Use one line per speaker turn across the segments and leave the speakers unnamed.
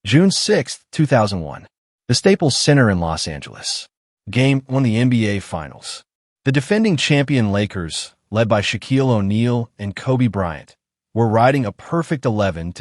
June 6, 2001. The Staples Center in Los Angeles. Game 1 the NBA Finals. The defending champion Lakers, led by Shaquille O'Neal and Kobe Bryant, were riding a perfect 11-0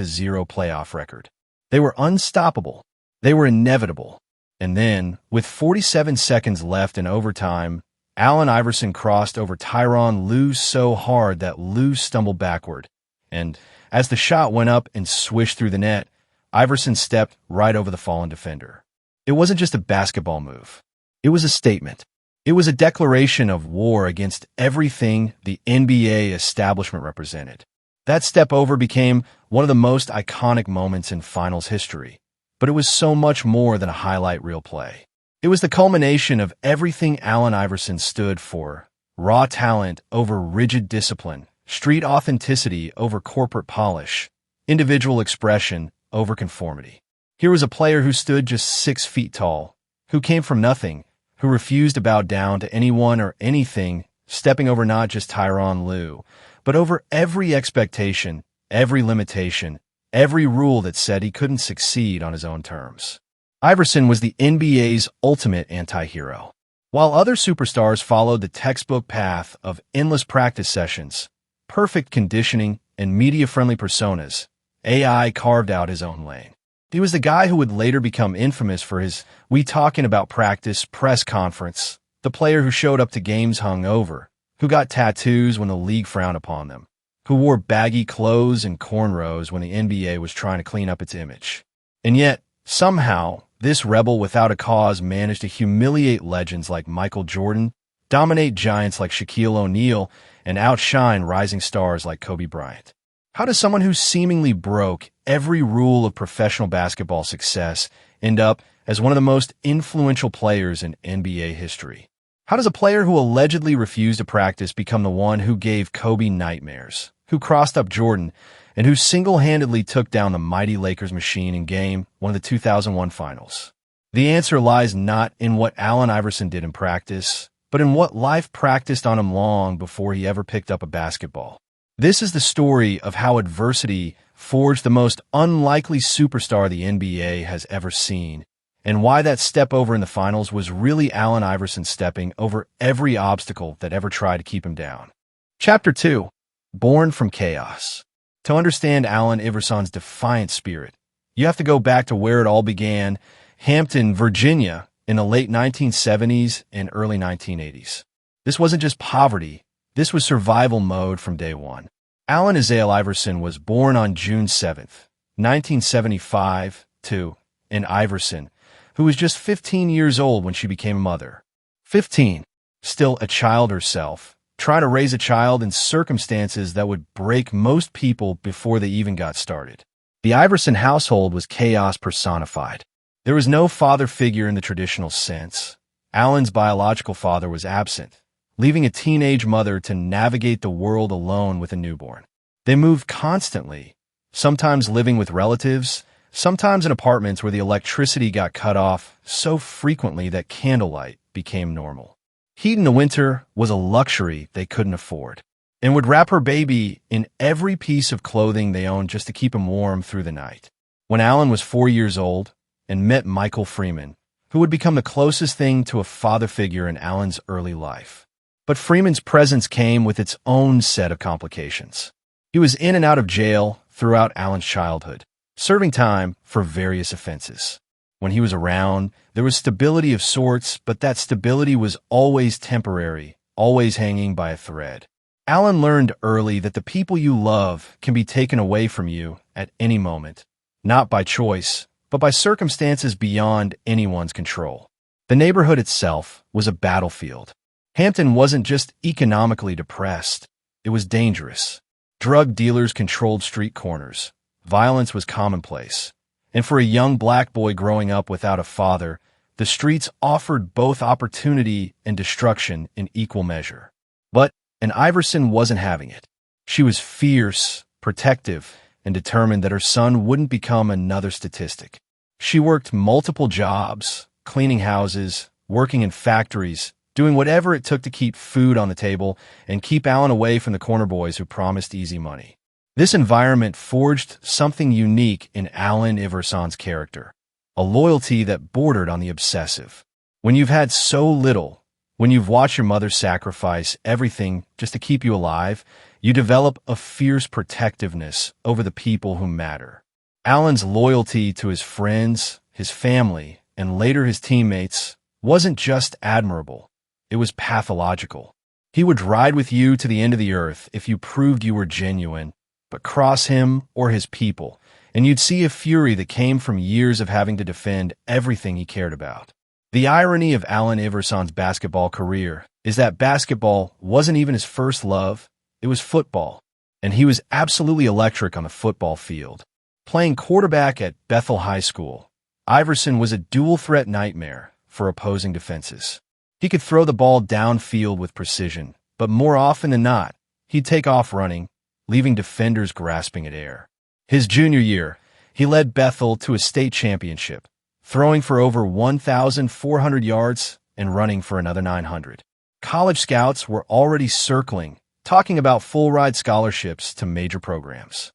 playoff record. They were unstoppable. They were inevitable. And then, with 47 seconds left in overtime, Allen Iverson crossed over Tyronn Lue so hard that Lue stumbled backward. And as the shot went up and swished through the net, Iverson stepped right over the fallen defender. It wasn't just a basketball move. It was a statement. It was a declaration of war against everything the NBA establishment represented. That step over became one of the most iconic moments in finals history, but it was so much more than a highlight reel play. It was the culmination of everything Allen Iverson stood for: raw talent over rigid discipline, street authenticity over corporate polish, individual expression over conformity. Here was a player who stood just 6 feet tall, who came from nothing, who refused to bow down to anyone or anything, stepping over not just Tyronn Lue, but over every expectation, every limitation, every rule that said he couldn't succeed on his own terms. Iverson was the NBA's ultimate anti-hero. While other superstars followed the textbook path of endless practice sessions, perfect conditioning, and media-friendly personas, AI carved out his own lane. He was the guy who would later become infamous for his "we talking about practice" press conference, the player who showed up to games hungover, who got tattoos when the league frowned upon them, who wore baggy clothes and cornrows when the NBA was trying to clean up its image. And yet, somehow, this rebel without a cause managed to humiliate legends like Michael Jordan, dominate giants like Shaquille O'Neal, and outshine rising stars like Kobe Bryant. How does someone who seemingly broke every rule of professional basketball success end up as one of the most influential players in NBA history? How does a player who allegedly refused to practice become the one who gave Kobe nightmares, who crossed up Jordan, and who single-handedly took down the mighty Lakers machine in Game 1 of the 2001 Finals? The answer lies not in what Allen Iverson did in practice, but in what life practiced on him long before he ever picked up a basketball. This is the story of how adversity forged the most unlikely superstar the NBA has ever seen, and why that step over in the finals was really Allen Iverson stepping over every obstacle that ever tried to keep him down. Chapter 2. Born from Chaos. To understand Allen Iverson's defiant spirit, you have to go back to where it all began, Hampton, Virginia, in the late 1970s and early 1980s. This wasn't just poverty. This was survival mode from day one. Allen Iverson was born on June 7th, 1975, to an Iverson, who was just 15 years old when she became a mother. 15, still a child herself, trying to raise a child in circumstances that would break most people before they even got started. The Iverson household was chaos personified. There was no father figure in the traditional sense. Allen's biological father was absent, leaving a teenage mother to navigate the world alone with a newborn. They moved constantly, sometimes living with relatives, sometimes in apartments where the electricity got cut off so frequently that candlelight became normal. Heat in the winter was a luxury they couldn't afford, and would wrap her baby in every piece of clothing they owned just to keep him warm through the night. When Allen was 4 years old and met Michael Freeman, who would become the closest thing to a father figure in Allen's early life. But Freeman's presence came with its own set of complications. He was in and out of jail throughout Allen's childhood, serving time for various offenses. When he was around, there was stability of sorts, but that stability was always temporary, always hanging by a thread. Allen learned early that the people you love can be taken away from you at any moment, not by choice, but by circumstances beyond anyone's control. The neighborhood itself was a battlefield. Hampton wasn't just economically depressed, it was dangerous. Drug dealers controlled street corners. Violence was commonplace. And for a young black boy growing up without a father, the streets offered both opportunity and destruction in equal measure. But an Iverson wasn't having it. She was fierce, protective, and determined that her son wouldn't become another statistic. She worked multiple jobs, cleaning houses, working in factories, doing whatever it took to keep food on the table and keep Allen away from the corner boys who promised easy money. This environment forged something unique in Allen Iverson's character, a loyalty that bordered on the obsessive. When you've had so little, when you've watched your mother sacrifice everything just to keep you alive, you develop a fierce protectiveness over the people who matter. Allen's loyalty to his friends, his family, and later his teammates wasn't just admirable, it was pathological. He would ride with you to the end of the earth if you proved you were genuine, but cross him or his people, and you'd see a fury that came from years of having to defend everything he cared about. The irony of Allen Iverson's basketball career is that basketball wasn't even his first love, it was football, and he was absolutely electric on the football field. Playing quarterback at Bethel High School, Iverson was a dual-threat nightmare for opposing defenses. He could throw the ball downfield with precision, but more often than not, he'd take off running, leaving defenders grasping at air. His junior year, he led Bethel to a state championship, throwing for over 1,400 yards and running for another 900. College scouts were already circling, talking about full-ride scholarships to major programs.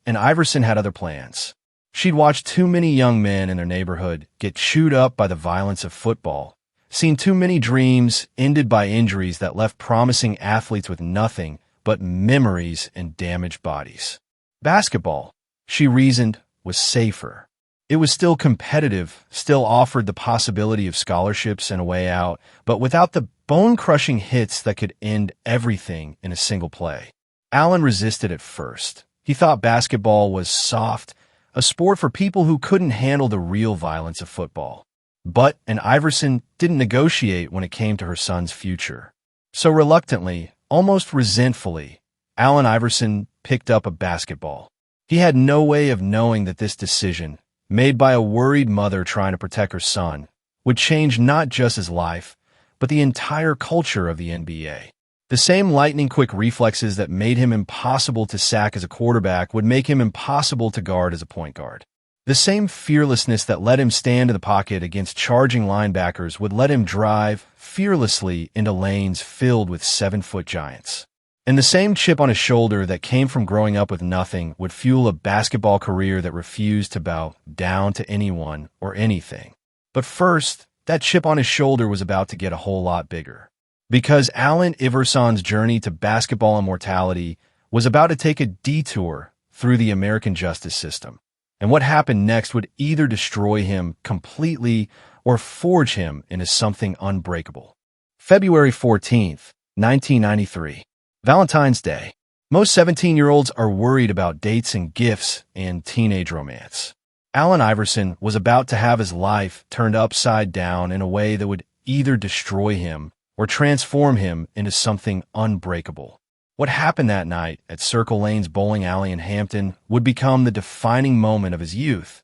And Iverson had other plans. She'd watched too many young men in their neighborhood get chewed up by the violence of football, seen too many dreams ended by injuries that left promising athletes with nothing but memories and damaged bodies. Basketball, she reasoned, was safer. It was still competitive, still offered the possibility of scholarships and a way out, but without the bone-crushing hits that could end everything in a single play. Allen resisted at first. He thought basketball was soft, a sport for people who couldn't handle the real violence of football. And Iverson didn't negotiate when it came to her son's future. So reluctantly, almost resentfully, Allen Iverson picked up a basketball. He had no way of knowing that this decision, made by a worried mother trying to protect her son, would change not just his life, but the entire culture of the NBA. The same lightning-quick reflexes that made him impossible to sack as a quarterback would make him impossible to guard as a point guard. The same fearlessness that let him stand in the pocket against charging linebackers would let him drive fearlessly into lanes filled with 7-foot giants. And the same chip on his shoulder that came from growing up with nothing would fuel a basketball career that refused to bow down to anyone or anything. But first, that chip on his shoulder was about to get a whole lot bigger. Because Allen Iverson's journey to basketball immortality was about to take a detour through the American justice system. And what happened next would either destroy him completely or forge him into something unbreakable. February 14th, 1993. Valentine's Day. Most 17-year-olds are worried about dates and gifts and teenage romance. Allen Iverson was about to have his life turned upside down in a way that would either destroy him or transform him into something unbreakable. What happened that night at Circle Lane's bowling alley in Hampton would become the defining moment of his youth,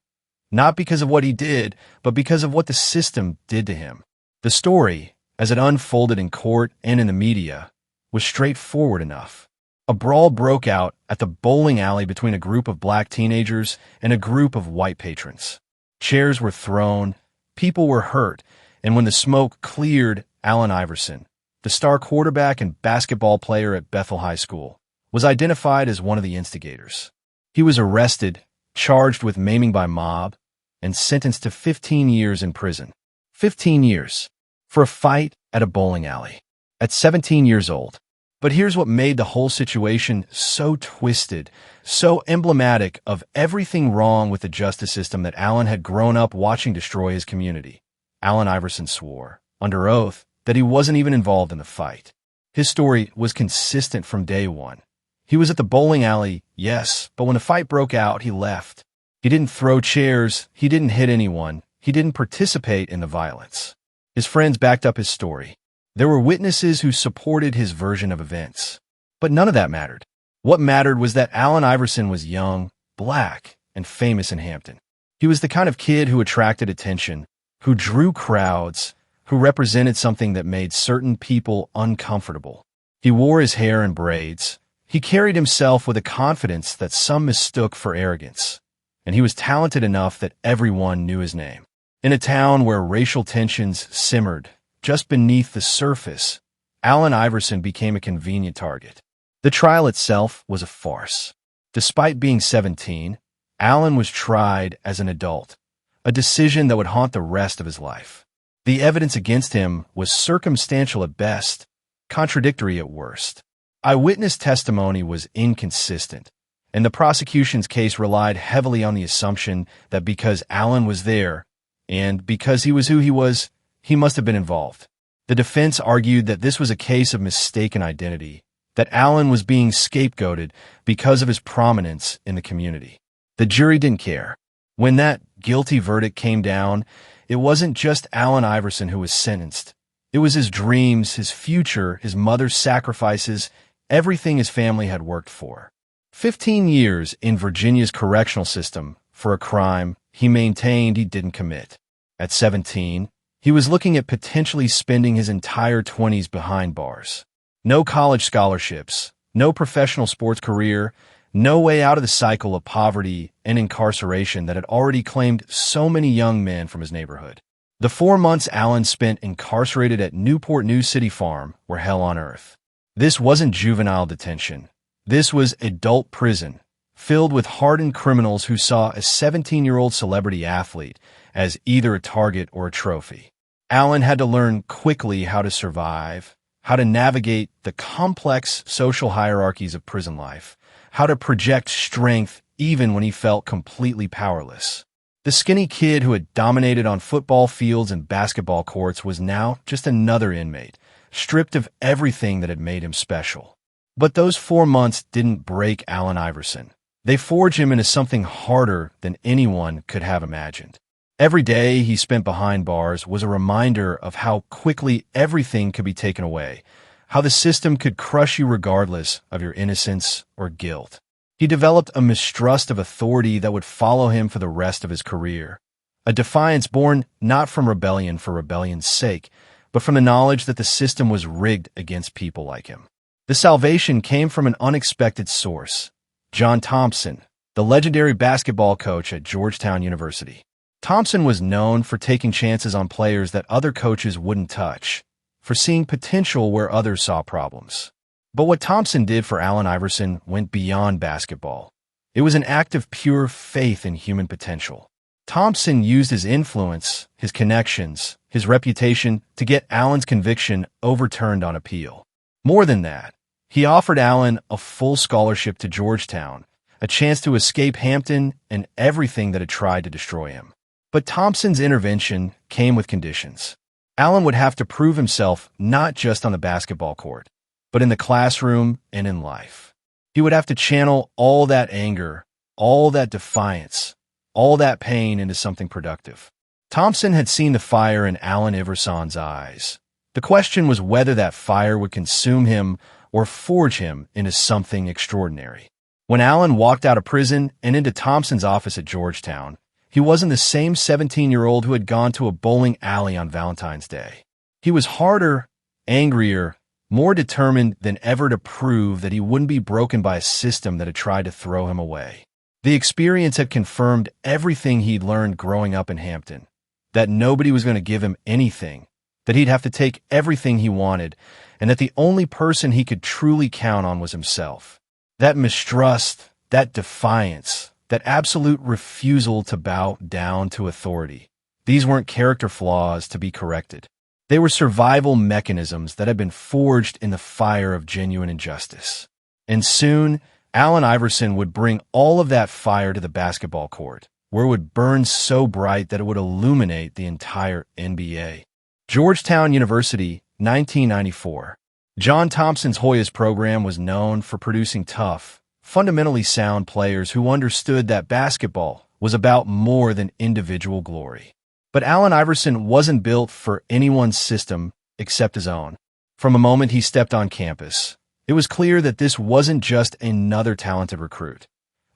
not because of what he did, but because of what the system did to him. The story, as it unfolded in court and in the media, was straightforward enough. A brawl broke out at the bowling alley between a group of black teenagers and a group of white patrons. Chairs were thrown, people were hurt, and when the smoke cleared, Allen Iverson, the star quarterback and basketball player at Bethel High School, was identified as one of the instigators. He was arrested, charged with maiming by mob, and sentenced to 15 years in prison. 15 years for a fight at a bowling alley at 17 years old. But here's what made the whole situation so twisted, so emblematic of everything wrong with the justice system that Allen had grown up watching destroy his community. Allen Iverson swore, under oath, that he wasn't even involved in the fight. His story was consistent from day one. He was at the bowling alley, yes, but when the fight broke out, he left. He didn't throw chairs, he didn't hit anyone, he didn't participate in the violence. His friends backed up his story. There were witnesses who supported his version of events. But none of that mattered. What mattered was that Allen Iverson was young, black, and famous in Hampton. He was the kind of kid who attracted attention, who drew crowds, who represented something that made certain people uncomfortable. He wore his hair in braids. He carried himself with a confidence that some mistook for arrogance. And he was talented enough that everyone knew his name. In a town where racial tensions simmered just beneath the surface, Allen Iverson became a convenient target. The trial itself was a farce. Despite being 17, Allen was tried as an adult, a decision that would haunt the rest of his life. The evidence against him was circumstantial at best, contradictory at worst. Eyewitness testimony was inconsistent, and the prosecution's case relied heavily on the assumption that because Allen was there, and because he was who he was, he must have been involved. The defense argued that this was a case of mistaken identity, that Allen was being scapegoated because of his prominence in the community. The jury didn't care. When that guilty verdict came down, it wasn't just Allen Iverson who was sentenced. It was his dreams, his future, his mother's sacrifices, everything his family had worked for. 15 years in Virginia's correctional system for a crime he maintained he didn't commit. At 17, he was looking at potentially spending his entire 20s behind bars. No college scholarships, no professional sports career, no way out of the cycle of poverty and incarceration that had already claimed so many young men from his neighborhood. The 4 months Allen spent incarcerated at Newport News City Farm were hell on earth. This wasn't juvenile detention. This was adult prison, filled with hardened criminals who saw a 17-year-old celebrity athlete as either a target or a trophy. Allen had to learn quickly how to survive, how to navigate the complex social hierarchies of prison life, how to project strength even when he felt completely powerless. The skinny kid who had dominated on football fields and basketball courts was now just another inmate, stripped of everything that had made him special. But those 4 months didn't break Allen Iverson. They forged him into something harder than anyone could have imagined. Every day he spent behind bars was a reminder of how quickly everything could be taken away, how the system could crush you regardless of your innocence or guilt. He developed a mistrust of authority that would follow him for the rest of his career, a defiance born not from rebellion for rebellion's sake, but from the knowledge that the system was rigged against people like him. The salvation came from an unexpected source, John Thompson, the legendary basketball coach at Georgetown University. Thompson was known for taking chances on players that other coaches wouldn't touch, for seeing potential where others saw problems. But what Thompson did for Allen Iverson went beyond basketball. It was an act of pure faith in human potential. Thompson used his influence, his connections, his reputation to get Allen's conviction overturned on appeal. More than that, he offered Allen a full scholarship to Georgetown, a chance to escape Hampton and everything that had tried to destroy him. But Thompson's intervention came with conditions. Allen would have to prove himself not just on the basketball court, but in the classroom and in life. He would have to channel all that anger, all that defiance, all that pain into something productive. Thompson had seen the fire in Allen Iverson's eyes. The question was whether that fire would consume him or forge him into something extraordinary. When Allen walked out of prison and into Thompson's office at Georgetown, he wasn't the same 17-year-old who had gone to a bowling alley on Valentine's Day. He was harder, angrier, more determined than ever to prove that he wouldn't be broken by a system that had tried to throw him away. The experience had confirmed everything he'd learned growing up in Hampton, that nobody was going to give him anything, that he'd have to take everything he wanted, and that the only person he could truly count on was himself. That mistrust, that defiance, that absolute refusal to bow down to authority. These weren't character flaws to be corrected. They were survival mechanisms that had been forged in the fire of genuine injustice. And soon, Allen Iverson would bring all of that fire to the basketball court, where it would burn so bright that it would illuminate the entire NBA. Georgetown University, 1994. John Thompson's Hoyas program was known for producing tough, fundamentally sound players who understood that basketball was about more than individual glory. But Allen Iverson wasn't built for anyone's system except his own. From the moment he stepped on campus, it was clear that this wasn't just another talented recruit.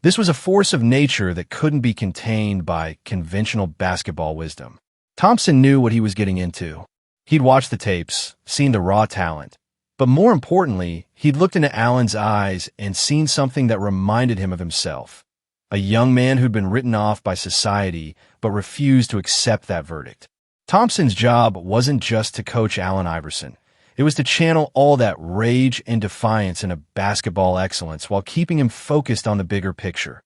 This was a force of nature that couldn't be contained by conventional basketball wisdom. Thompson knew what he was getting into. He'd watched the tapes, seen the raw talent, but more importantly, he'd looked into Allen's eyes and seen something that reminded him of himself. A young man who'd been written off by society but refused to accept that verdict. Thompson's job wasn't just to coach Allen Iverson. It was to channel all that rage and defiance into basketball excellence while keeping him focused on the bigger picture: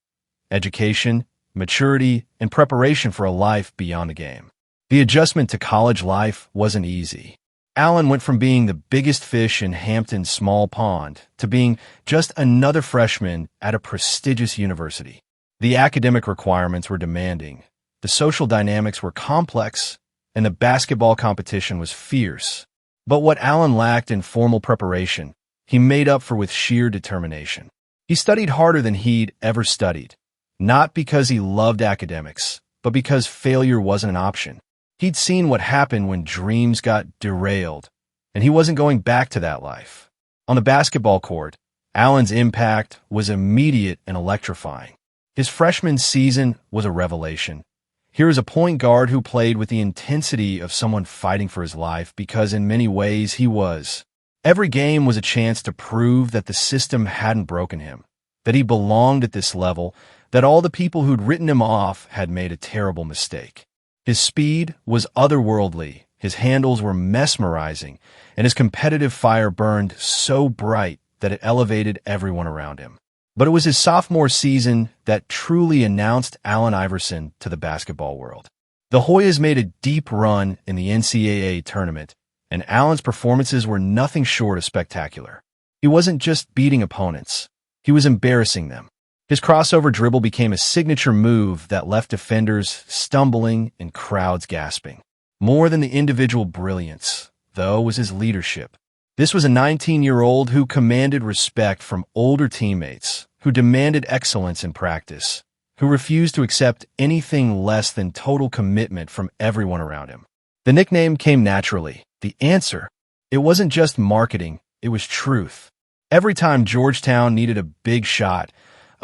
education, maturity, and preparation for a life beyond the game. The adjustment to college life wasn't easy. Allen went from being the biggest fish in Hampton's small pond to being just another freshman at a prestigious university. The academic requirements were demanding, the social dynamics were complex, and the basketball competition was fierce. But what Allen lacked in formal preparation, he made up for with sheer determination. He studied harder than he'd ever studied, not because he loved academics, but because failure wasn't an option. He'd seen what happened when dreams got derailed, and he wasn't going back to that life. On the basketball court, Allen's impact was immediate and electrifying. His freshman season was a revelation. Here is a point guard who played with the intensity of someone fighting for his life because in many ways he was. Every game was a chance to prove that the system hadn't broken him, that he belonged at this level, that all the people who'd written him off had made a terrible mistake. His speed was otherworldly, his handles were mesmerizing, and his competitive fire burned so bright that it elevated everyone around him. But it was his sophomore season that truly announced Allen Iverson to the basketball world. The Hoyas made a deep run in the NCAA tournament, and Allen's performances were nothing short of spectacular. He wasn't just beating opponents, he was embarrassing them. His crossover dribble became a signature move that left defenders stumbling and crowds gasping. More than the individual brilliance, though, was his leadership. This was a 19-year-old who commanded respect from older teammates, who demanded excellence in practice, who refused to accept anything less than total commitment from everyone around him. The nickname came naturally. The answer, it wasn't just marketing, it was truth. Every time Georgetown needed a big shot,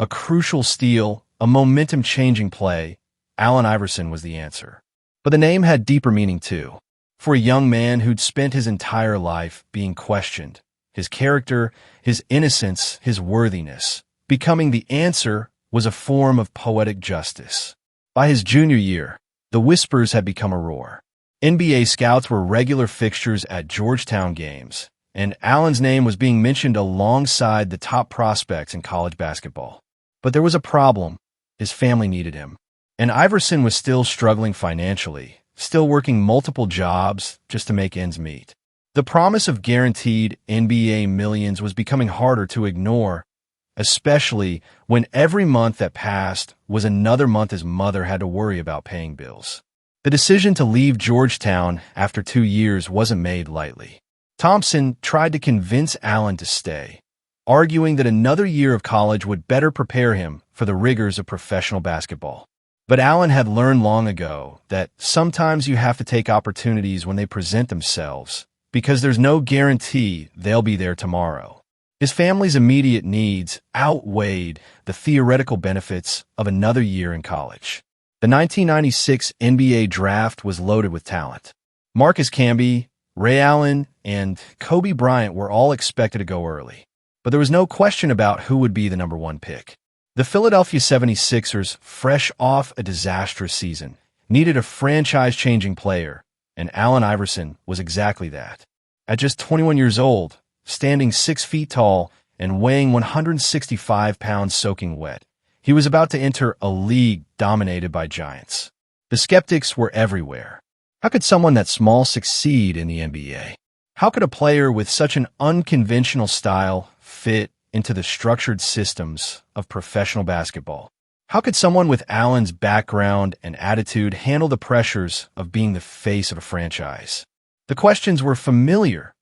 a crucial steal, a momentum-changing play, Allen Iverson was the answer. But the name had deeper meaning too. For a young man who'd spent his entire life being questioned, his character, his innocence, his worthiness, becoming the answer was a form of poetic justice. By his junior year, the whispers had become a roar. NBA scouts were regular fixtures at Georgetown games, and Allen's name was being mentioned alongside the top prospects in college basketball. But there was a problem. His family needed him. And Iverson was still struggling financially, still working multiple jobs just to make ends meet. The promise of guaranteed NBA millions was becoming harder to ignore, especially when every month that passed was another month his mother had to worry about paying bills. The decision to leave Georgetown after 2 years wasn't made lightly. Thompson tried to convince Allen to stay, arguing that another year of college would better prepare him for the rigors of professional basketball. But Allen had learned long ago that sometimes you have to take opportunities when they present themselves, because there's no guarantee they'll be there tomorrow. His family's immediate needs outweighed the theoretical benefits of another year in college. The 1996 NBA draft was loaded with talent. Marcus Camby, Ray Allen, and Kobe Bryant were all expected to go early. But there was no question about who would be the number one pick. The Philadelphia 76ers, fresh off a disastrous season, needed a franchise-changing player, and Allen Iverson was exactly that. At just 21 years old, standing 6 feet tall and weighing 165 pounds soaking wet, he was about to enter a league dominated by giants. The skeptics were everywhere. How could someone that small succeed in the NBA? How could a player with such an unconventional style fit into the structured systems of professional basketball? How could someone with Allen's background and attitude handle the pressures of being the face of a franchise? The questions were familiar.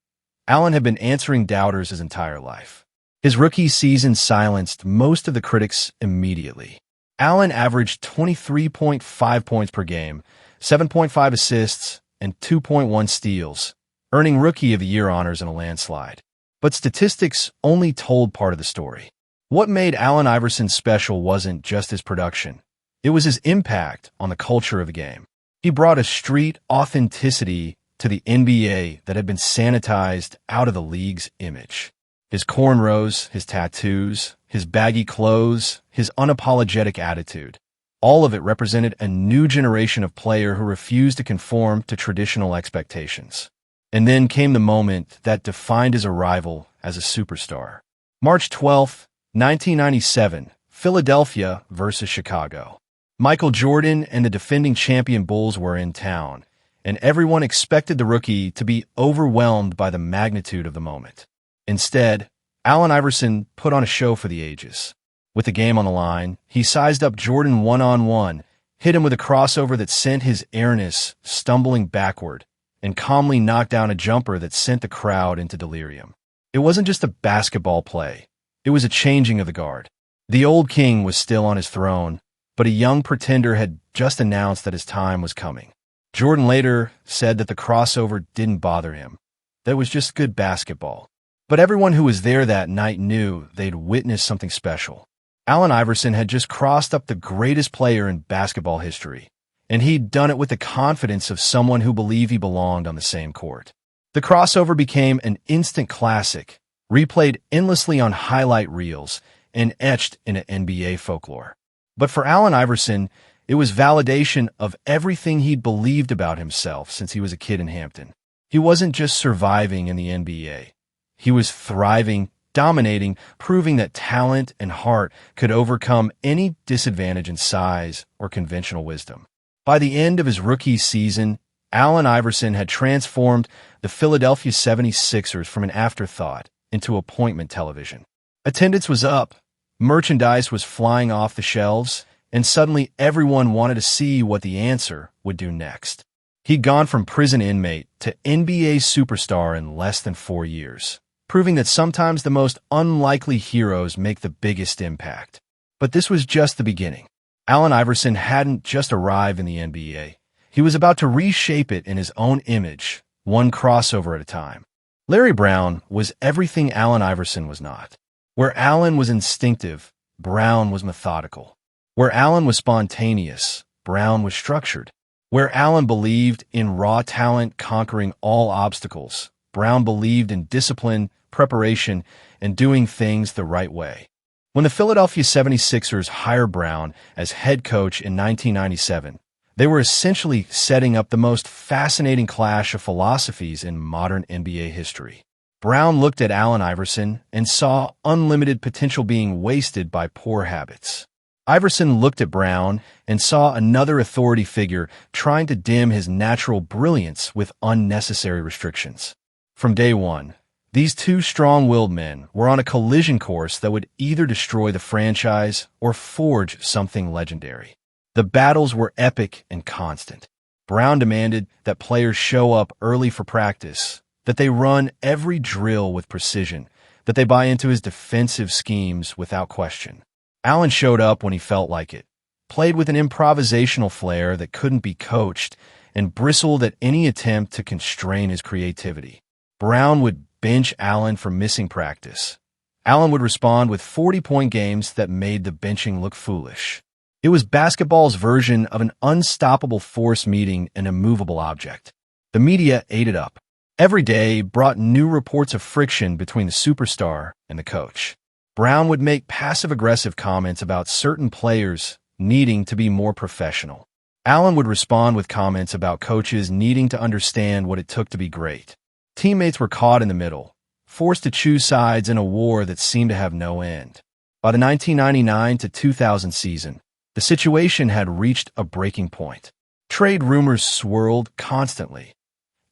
Allen had been answering doubters his entire life. His rookie season silenced most of the critics immediately. Allen averaged 23.5 points per game, 7.5 assists, and 2.1 steals, earning Rookie of the Year honors in a landslide. But statistics only told part of the story. What made Allen Iverson special wasn't just his production. It was his impact on the culture of the game. He brought a street authenticity to the NBA that had been sanitized out of the league's image. His cornrows, his tattoos, his baggy clothes, his unapologetic attitude. All of it represented a new generation of player who refused to conform to traditional expectations. And then came the moment that defined his arrival as a superstar. March 12, 1997, Philadelphia versus Chicago. Michael Jordan and the defending champion Bulls were in town, and everyone expected the rookie to be overwhelmed by the magnitude of the moment. Instead, Allen Iverson put on a show for the ages. With the game on the line, he sized up Jordan one-on-one, hit him with a crossover that sent his airness stumbling backward, and calmly knocked down a jumper that sent the crowd into delirium. It wasn't just a basketball play. It was a changing of the guard. The old king was still on his throne, but a young pretender had just announced that his time was coming. Jordan later said that the crossover didn't bother him. That was just good basketball. But everyone who was there that night knew they'd witnessed something special. Allen Iverson had just crossed up the greatest player in basketball history, and he'd done it with the confidence of someone who believed he belonged on the same court. The crossover became an instant classic, replayed endlessly on highlight reels and etched into NBA folklore. But for Allen Iverson, it was validation of everything he'd believed about himself since he was a kid in Hampton. He wasn't just surviving in the NBA. He was thriving, dominating, proving that talent and heart could overcome any disadvantage in size or conventional wisdom. By the end of his rookie season, Allen Iverson had transformed the Philadelphia 76ers from an afterthought into appointment television. Attendance was up, merchandise was flying off the shelves, and suddenly everyone wanted to see what the answer would do next. He'd gone from prison inmate to NBA superstar in less than 4 years, proving that sometimes the most unlikely heroes make the biggest impact. But this was just the beginning. Allen Iverson hadn't just arrived in the NBA. He was about to reshape it in his own image, one crossover at a time. Larry Brown was everything Allen Iverson was not. Where Allen was instinctive, Brown was methodical. Where Allen was spontaneous, Brown was structured. Where Allen believed in raw talent conquering all obstacles, Brown believed in discipline, preparation, and doing things the right way. When the Philadelphia 76ers hired Brown as head coach in 1997, they were essentially setting up the most fascinating clash of philosophies in modern NBA history. Brown looked at Allen Iverson and saw unlimited potential being wasted by poor habits. Iverson looked at Brown and saw another authority figure trying to dim his natural brilliance with unnecessary restrictions. From day one, these two strong-willed men were on a collision course that would either destroy the franchise or forge something legendary. The battles were epic and constant. Brown demanded that players show up early for practice, that they run every drill with precision, that they buy into his defensive schemes without question. Allen showed up when he felt like it, played with an improvisational flair that couldn't be coached, and bristled at any attempt to constrain his creativity. Brown would bench Allen for missing practice. Allen would respond with 40-point games that made the benching look foolish. It was basketball's version of an unstoppable force meeting an immovable object. The media ate it up. Every day brought new reports of friction between the superstar and the coach. Brown would make passive-aggressive comments about certain players needing to be more professional. Allen would respond with comments about coaches needing to understand what it took to be great. Teammates were caught in the middle, forced to choose sides in a war that seemed to have no end. By the 1999 to 2000 season, the situation had reached a breaking point. Trade rumors swirled constantly.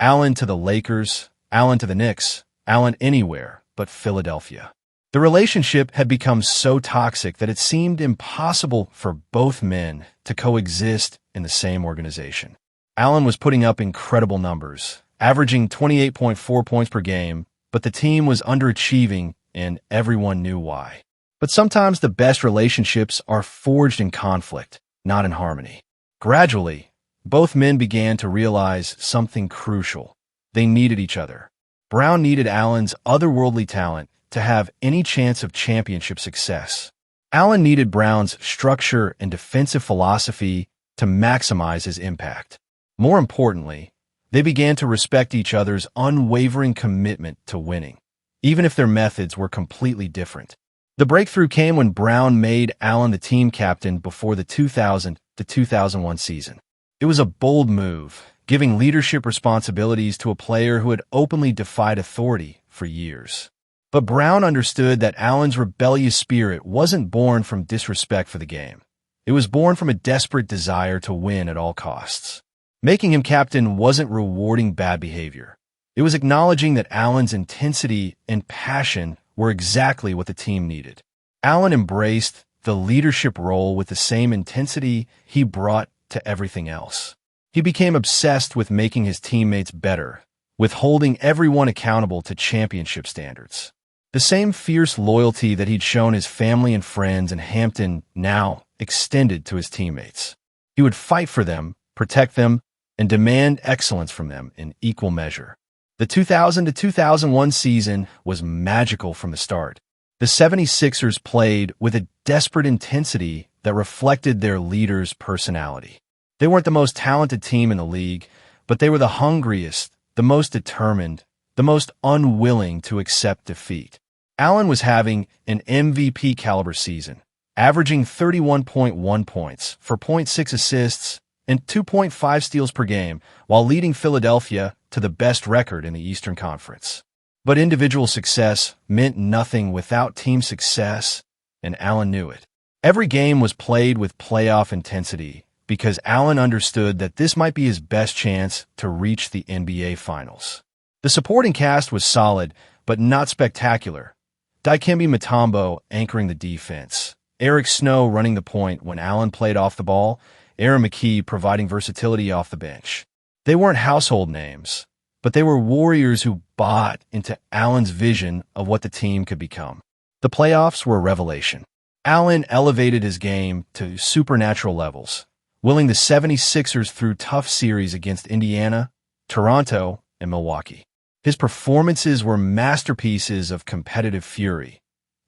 Allen to the Lakers, Allen to the Knicks, Allen anywhere but Philadelphia. The relationship had become so toxic that it seemed impossible for both men to coexist in the same organization. Allen was putting up incredible numbers, averaging 28.4 points per game, but the team was underachieving and everyone knew why. But sometimes the best relationships are forged in conflict, not in harmony. Gradually, both men began to realize something crucial. They needed each other. Brown needed Allen's otherworldly talent to have any chance of championship success. Allen needed Brown's structure and defensive philosophy to maximize his impact. More importantly, they began to respect each other's unwavering commitment to winning, even if their methods were completely different. The breakthrough came when Brown made Allen the team captain before the 2000 to 2001 season. It was a bold move, giving leadership responsibilities to a player who had openly defied authority for years. But Brown understood that Allen's rebellious spirit wasn't born from disrespect for the game. It was born from a desperate desire to win at all costs. Making him captain wasn't rewarding bad behavior. It was acknowledging that Allen's intensity and passion were exactly what the team needed. Allen embraced the leadership role with the same intensity he brought to everything else. He became obsessed with making his teammates better, with holding everyone accountable to championship standards. The same fierce loyalty that he'd shown his family and friends in Hampton now extended to his teammates. He would fight for them, protect them, and demand excellence from them in equal measure. The 2000 to 2001 season was magical from the start. The 76ers played with a desperate intensity that reflected their leader's personality. They weren't the most talented team in the league, but they were the hungriest, the most determined, the most unwilling to accept defeat. Allen was having an MVP-caliber season, averaging 31.1 points, 4.6 assists, and 2.5 steals per game, while leading Philadelphia to the best record in the Eastern Conference. But individual success meant nothing without team success, and Allen knew it. Every game was played with playoff intensity because Allen understood that this might be his best chance to reach the NBA Finals. The supporting cast was solid, but not spectacular. Dikembe Mutombo anchoring the defense, Eric Snow running the point when Allen played off the ball, Aaron McKie providing versatility off the bench. They weren't household names, but they were warriors who bought into Allen's vision of what the team could become. The playoffs were a revelation. Allen elevated his game to supernatural levels, willing the 76ers through tough series against Indiana, Toronto, and Milwaukee. His performances were masterpieces of competitive fury,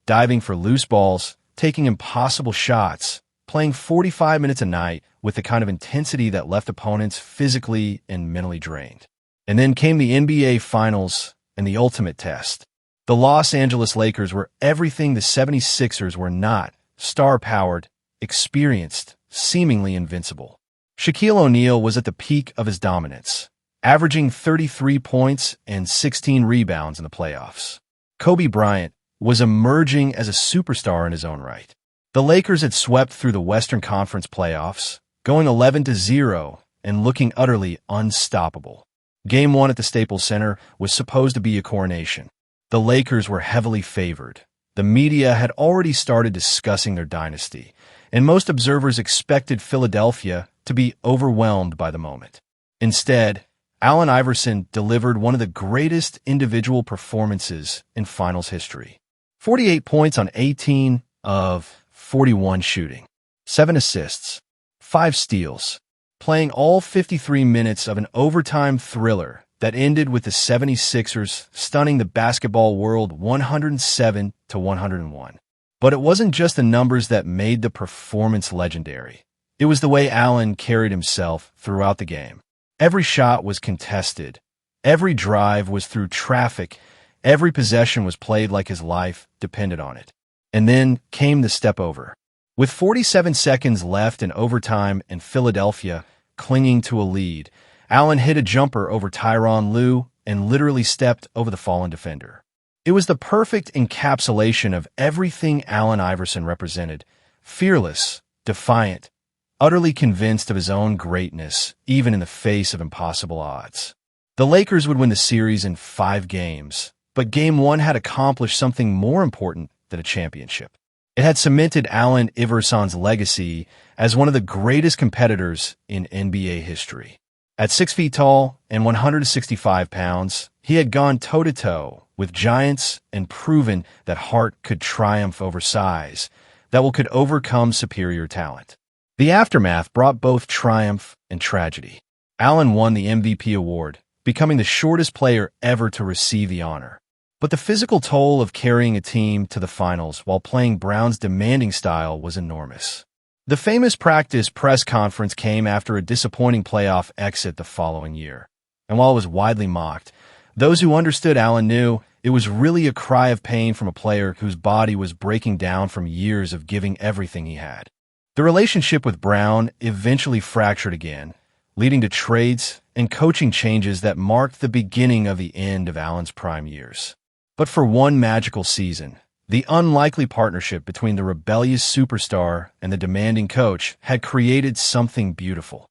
diving for loose balls, taking impossible shots, playing 45 minutes a night with the kind of intensity that left opponents physically and mentally drained. And then came the NBA Finals and the ultimate test. The Los Angeles Lakers were everything the 76ers were not: star-powered, experienced, seemingly invincible. Shaquille O'Neal was at the peak of his dominance, averaging 33 points and 16 rebounds in the playoffs. Kobe Bryant was emerging as a superstar in his own right. The Lakers had swept through the Western Conference playoffs, going 11-0 and looking utterly unstoppable. Game 1 at the Staples Center was supposed to be a coronation. The Lakers were heavily favored. The media had already started discussing their dynasty, and most observers expected Philadelphia to be overwhelmed by the moment. Instead, Allen Iverson delivered one of the greatest individual performances in finals history. 48 points on 18 of 41 shooting, 7 assists, 5 steals, playing all 53 minutes of an overtime thriller that ended with the 76ers stunning the basketball world 107-101. But it wasn't just the numbers that made the performance legendary. It was the way Allen carried himself throughout the game. Every shot was contested. Every drive was through traffic. Every possession was played like his life depended on it. And then came the step over. With 47 seconds left in overtime and Philadelphia clinging to a lead, Allen hit a jumper over Tyronn Lue and literally stepped over the fallen defender. It was the perfect encapsulation of everything Allen Iverson represented: fearless, defiant, utterly convinced of his own greatness, even in the face of impossible odds. The Lakers would win the series in 5 games, but Game 1 had accomplished something more important than a championship. It had cemented Allen Iverson's legacy as one of the greatest competitors in NBA history. At 6 feet tall and 165 pounds, he had gone toe-to-toe with giants and proven that heart could triumph over size, that will could overcome superior talent. The aftermath brought both triumph and tragedy. Allen won the MVP award, becoming the shortest player ever to receive the honor. But the physical toll of carrying a team to the finals while playing Brown's demanding style was enormous. The famous practice press conference came after a disappointing playoff exit the following year. And while it was widely mocked, those who understood Allen knew it was really a cry of pain from a player whose body was breaking down from years of giving everything he had. The relationship with Brown eventually fractured again, leading to trades and coaching changes that marked the beginning of the end of Allen's prime years. But for one magical season, the unlikely partnership between the rebellious superstar and the demanding coach had created something beautiful.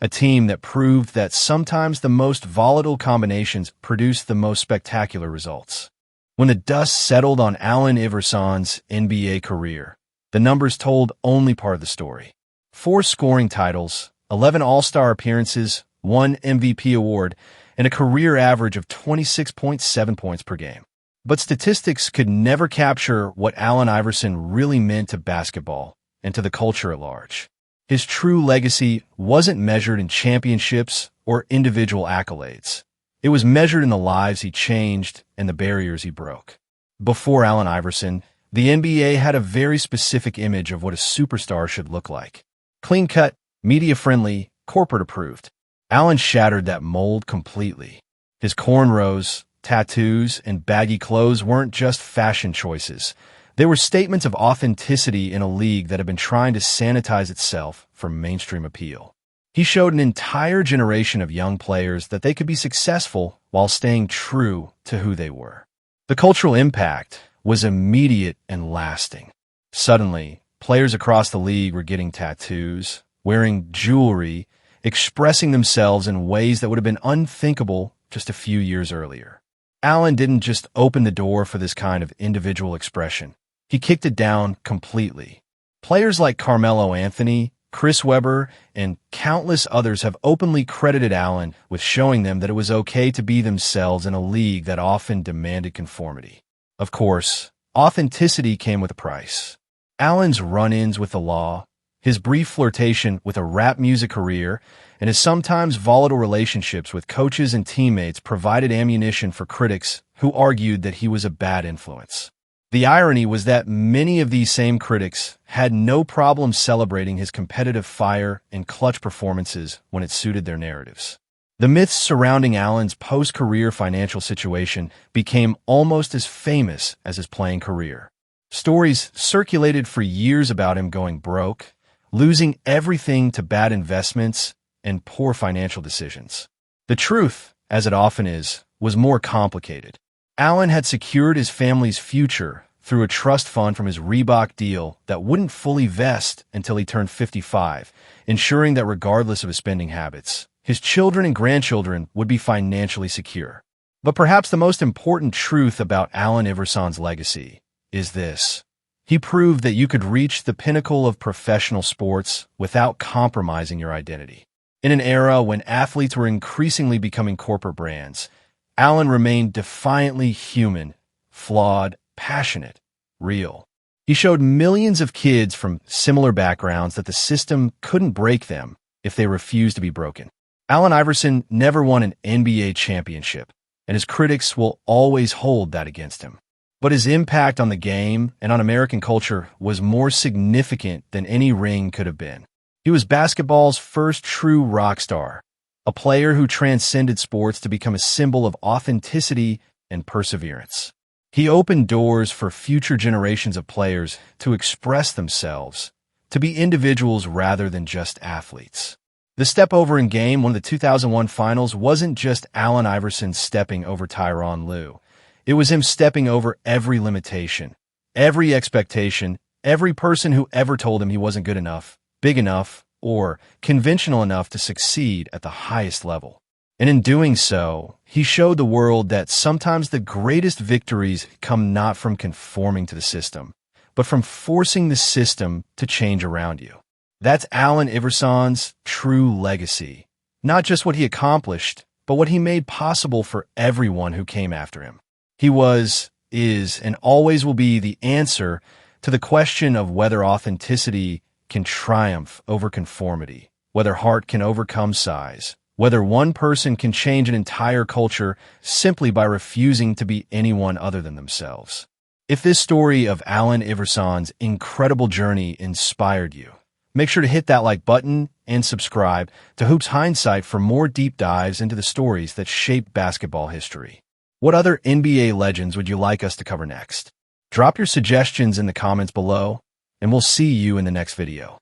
A team that proved that sometimes the most volatile combinations produce the most spectacular results. When the dust settled on Allen Iverson's NBA career, the numbers told only part of the story. 4 scoring titles, 11 All-Star appearances, 1 MVP award, and a career average of 26.7 points per game. But statistics could never capture what Allen Iverson really meant to basketball and to the culture at large. His true legacy wasn't measured in championships or individual accolades. It was measured in the lives he changed and the barriers he broke. Before Allen Iverson, the NBA had a very specific image of what a superstar should look like. Clean-cut, media-friendly, corporate-approved. Allen shattered that mold completely. His cornrows, tattoos, and baggy clothes weren't just fashion choices. They were statements of authenticity in a league that had been trying to sanitize itself for mainstream appeal. He showed an entire generation of young players that they could be successful while staying true to who they were. The cultural impact was immediate and lasting. Suddenly, players across the league were getting tattoos, wearing jewelry, expressing themselves in ways that would have been unthinkable just a few years earlier. Allen didn't just open the door for this kind of individual expression. He kicked it down completely. Players like Carmelo Anthony, Chris Webber, and countless others have openly credited Allen with showing them that it was okay to be themselves in a league that often demanded conformity. Of course, authenticity came with a price. Allen's run-ins with the law, his brief flirtation with a rap music career, and his sometimes volatile relationships with coaches and teammates provided ammunition for critics who argued that he was a bad influence. The irony was that many of these same critics had no problem celebrating his competitive fire and clutch performances when it suited their narratives. The myths surrounding Allen's post-career financial situation became almost as famous as his playing career. Stories circulated for years about him going broke, losing everything to bad investments, and poor financial decisions. The truth, as it often is, was more complicated. Allen had secured his family's future through a trust fund from his Reebok deal that wouldn't fully vest until he turned 55, ensuring that regardless of his spending habits, his children and grandchildren would be financially secure. But perhaps the most important truth about Allen Iverson's legacy is this. He proved that you could reach the pinnacle of professional sports without compromising your identity. In an era when athletes were increasingly becoming corporate brands, Allen remained defiantly human, flawed, passionate, real. He showed millions of kids from similar backgrounds that the system couldn't break them if they refused to be broken. Allen Iverson never won an NBA championship, and his critics will always hold that against him. But his impact on the game and on American culture was more significant than any ring could have been. He was basketball's first true rock star, a player who transcended sports to become a symbol of authenticity and perseverance. He opened doors for future generations of players to express themselves, to be individuals rather than just athletes. The step over in Game 1 of the 2001 Finals wasn't just Allen Iverson stepping over Tyronn Lue. It was him stepping over every limitation, every expectation, every person who ever told him he wasn't good enough, big enough, or conventional enough to succeed at the highest level. And in doing so, he showed the world that sometimes the greatest victories come not from conforming to the system, but from forcing the system to change around you. That's Allen Iverson's true legacy. Not just what he accomplished, but what he made possible for everyone who came after him. He was, is, and always will be the answer to the question of whether authenticity can triumph over conformity, whether heart can overcome size, whether one person can change an entire culture simply by refusing to be anyone other than themselves. If this story of Allen Iverson's incredible journey inspired you, make sure to hit that like button and subscribe to Hoops Hindsight for more deep dives into the stories that shaped basketball history. What other NBA legends would you like us to cover next? Drop your suggestions in the comments below, and we'll see you in the next video.